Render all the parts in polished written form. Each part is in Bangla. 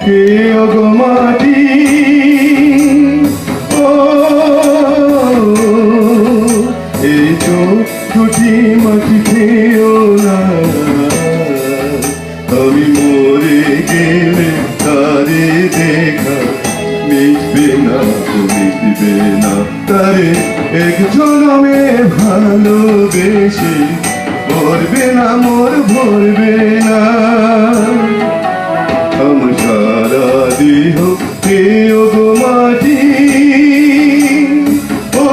কে ওগো মাটি ও এই চোখ দুটি মাটি খেয়েও না আমি মরে গেলে তারে দেখা মিটবে না মিটবে না তারে এক জনমে ভালোবেসে ভরবে না মোর ভরবে না আমার সারা দেহ কেউ গো মাটি ও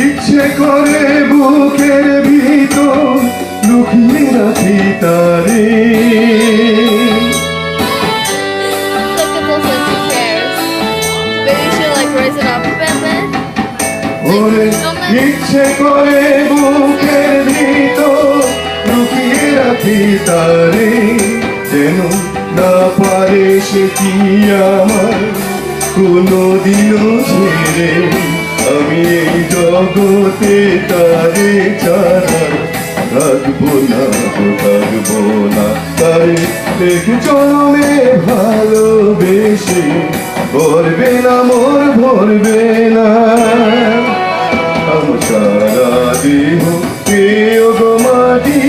ইচ্ছে করে বুকের ভিতর লুকিয়ে রাখি তারে ওরে ইচ্ছে করে বুকের ভিতর লুকিয়ে রাখি তারে যেন না পারে সে কি আমার কোনোদিনও ছেড়ে আমি এই জগতে তারে ছাড়া থাকবো না তারে এক জন্মে ভালোবেসে ভরবে না মোর ভরবে না আমার সারা দেহ কেউ গো মাটি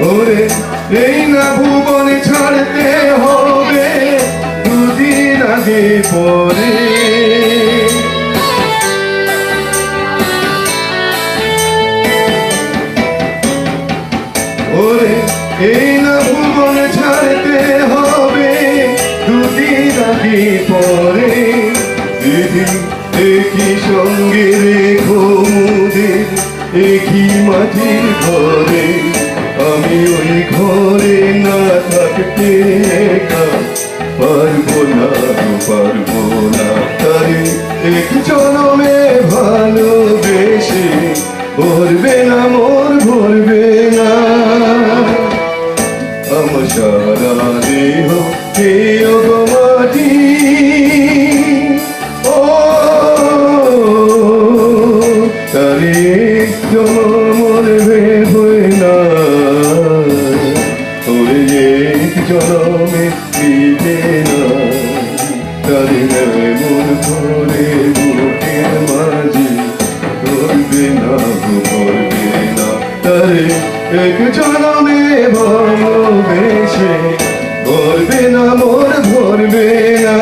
ওরে এই না ভুবনে ছাড়তে হবে দুদিন আগে পরে ওরে এই না ভুবনে ছাড়তে হবে দুদিন আগে পরে দিদি একই সঙ্গে রেখো মুদের একই মাটির ঘরে আমি ওই ঘরে না থাকতে পারবো না তারে এক জনমে ভালোবেসে ভরবে না মোর ভরবে না আমার সারা দেহ কেউ গো মাটি ও তারে মরবে হয়ে না ওরে এক জনমে মিটে না তারে মন ধরে বুকের মাঝে ধরবে না তারে এক জনমে ভালোবেসে ভরবে না মোর ভরবে না